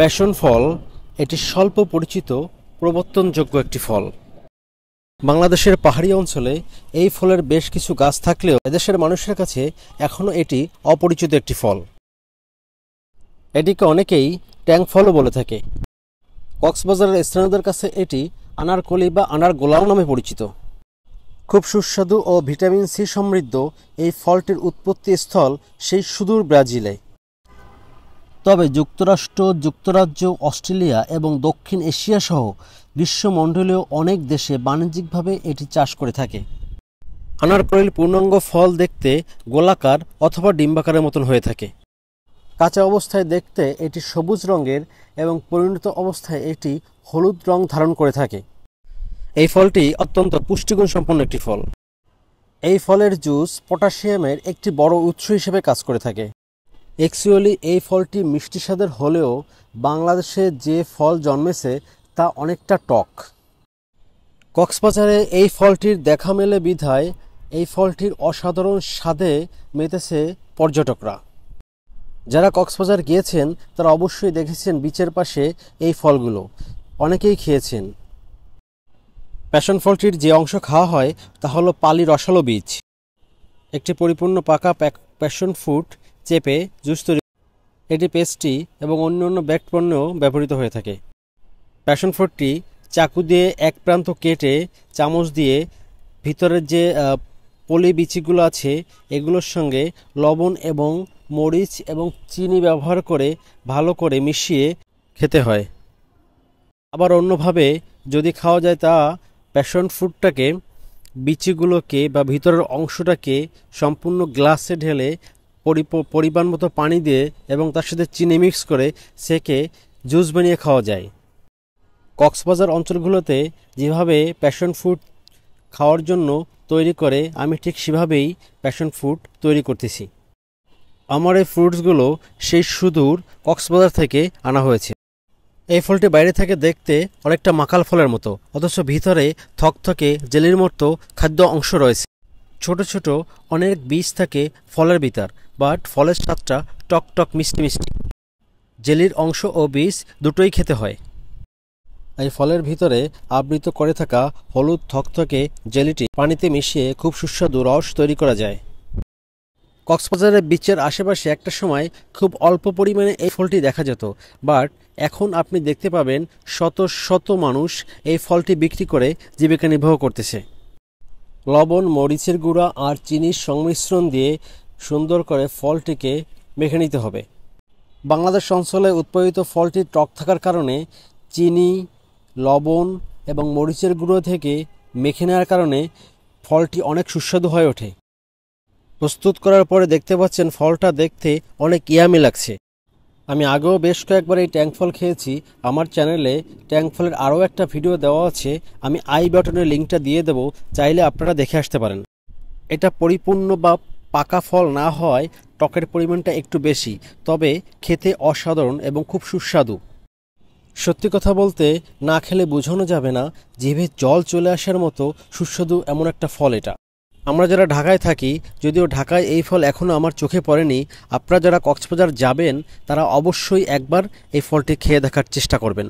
Passion ফল এটি স্বল্প পরিচিত প্রবর্তনযোগ্য একটি ফল। বাংলাদেশের পাহাড়ি অঞ্চলে এই ফলের বেশ কিছু গাছ থাকলেও এদেশের মানুষের কাছে এখনও এটি অপরিচিত একটি ফল। এটিকে অনেকেই ট্যাং ফলও বলে থাকে। কক্সবাজারের স্থানীয়দের কাছে এটি আনারকলি বা আনার গোলাও নামে পরিচিত। খুব সুস্বাদু ও ভিটামিন সি সমৃদ্ধ এই ফলটির উৎপত্তি স্থল সেই সুদূর ব্রাজিলে। তবে যুক্তরাষ্ট্র, যুক্তরাজ্য, অস্ট্রেলিয়া এবং দক্ষিণ এশিয়া সহ গ্রীষ্মমণ্ডলীয় অনেক দেশে বাণিজ্যিকভাবে এটি চাষ করে থাকে। আনারকলির পূর্ণাঙ্গ ফল দেখতে গোলাকার অথবা ডিম্বাকারের মতন হয়ে থাকে। কাঁচা অবস্থায় দেখতে এটি সবুজ রঙের এবং পরিণত অবস্থায় এটি হলুদ রং ধারণ করে থাকে। এই ফলটি অত্যন্ত পুষ্টিগুণ সম্পন্ন একটি ফল। এই ফলের জুস পটাশিয়ামের একটি বড় উৎস হিসেবে কাজ করে থাকে। অ্যাকচুয়ালি এই ফলটি মিষ্টি স্বাদের হলেও বাংলাদেশে যে ফল জন্মেছে তা অনেকটা টক। কক্সবাজারে এই ফলটির দেখা মেলে বিধায় এই ফলটির অসাধারণ স্বাদে মেতেছে পর্যটকরা। যারা কক্সবাজার গিয়েছেন তারা অবশ্যই দেখেছেন বিচের পাশে এই ফলগুলো, অনেকেই খেয়েছেন। প্যাশন ফলটির যে অংশ খাওয়া হয় তা হলো পালি রসালো বীজ। একটি পরিপূর্ণ পাকা প্যাশন ফ্রুট চেপে জুস তৈরি, এটি পেস্ট্রি এবং অন্যান্য বেকড পণ্যেও ব্যবহৃত হয়ে থাকে। প্যাশন ফ্রুটটি চাকু দিয়ে এক প্রান্ত কেটে চামচ দিয়ে ভিতরের যে পলি বিচিগুলো আছে এগুলোর সঙ্গে লবণ এবং মরিচ এবং চিনি ব্যবহার করে ভালো করে মিশিয়ে খেতে হয়। আবার অন্যভাবে যদি খাওয়া যায় তা প্যাশন ফ্রুটটাকে বিচিগুলোকে বা ভিতরের অংশটাকে সম্পূর্ণ গ্লাসে ঢেলে পরিমাণ মতো পানি দিয়ে এবং তার সাথে চিনি মিক্স করে সেকে জুস বানিয়ে খাওয়া যায়। কক্সবাজার অঞ্চলগুলোতে যেভাবে প্যাশন ফ্রুট খাওয়ার জন্য তৈরি করে আমি ঠিক সেভাবেই প্যাশন ফ্রুট তৈরি করতেছি। আমার এই ফ্রুটসগুলো সেই সুদূর কক্সবাজার থেকে আনা হয়েছে। এই ফলটি বাইরে থেকে দেখতে অনেকটা মাকাল ফলের মতো, অথচ ভিতরে থকথকে জেলির মতো খাদ্য অংশ রয়েছে। ছোট ছোট অনেক বীজ থাকে ফলের ভিতর, বাট ফলের স্বাদটা টক টক মিষ্টি মিষ্টি। জেলির অংশ ও বীজ দুটোই খেতে হয়। এই ফলের ভিতরে আবৃত করে থাকা হলুদ থকথকে জেলিটি পানিতে মিশিয়ে খুব সুস্বাদু রস তৈরি করা যায়। কক্সবাজারের বিচের আশেপাশে একটা সময় খুব অল্প পরিমাণে এই ফলটি দেখা যেত, বাট এখন আপনি দেখতে পাবেন শত শত মানুষ এই ফলটি বিক্রি করে জীবিকা নির্বাহ করতেছে। লবণ, মরিচের গুঁড়া আর চিনির সংমিশ্রণ দিয়ে সুন্দর করে ফলটিকে মেখে নিতে হবে। বাংলাদেশ অঞ্চলে উৎপাদিত ফলটি টক থাকার কারণে চিনি, লবণ এবং মরিচের গুঁড়ো থেকে মেখে নেওয়ার কারণে ফলটি অনেক সুস্বাদু হয়ে ওঠে। প্রস্তুত করার পরে দেখতে পাচ্ছেন ফলটা দেখতে অনেক ইয়ামি লাগছে। আমি আগেও বেশ কয়েকবার এই ট্যাং ফল খেয়েছি। আমার চ্যানেলে ট্যাং ফলের আরও একটা ভিডিও দেওয়া আছে, আমি আই বাটনের লিঙ্কটা দিয়ে দেব, চাইলে আপনারা দেখে আসতে পারেন। এটা পরিপূর্ণ বা পাকা ফল না হয় টকের পরিমাণটা একটু বেশি, তবে খেতে অসাধারণ এবং খুব সুস্বাদু। সত্যি কথা বলতে না খেলে বোঝানো যাবে না জিভে জল চলে আসার মতো সুস্বাদু এমন একটা ফল এটা। আমরা যারা ঢাকায় থাকি, যদিও ঢাকায় এই ফল এখনও আমার চোখে পড়েনি, আপনারা যারা কক্সবাজার যাবেন তারা অবশ্যই একবার এই ফলটি খেয়ে দেখার চেষ্টা করবেন।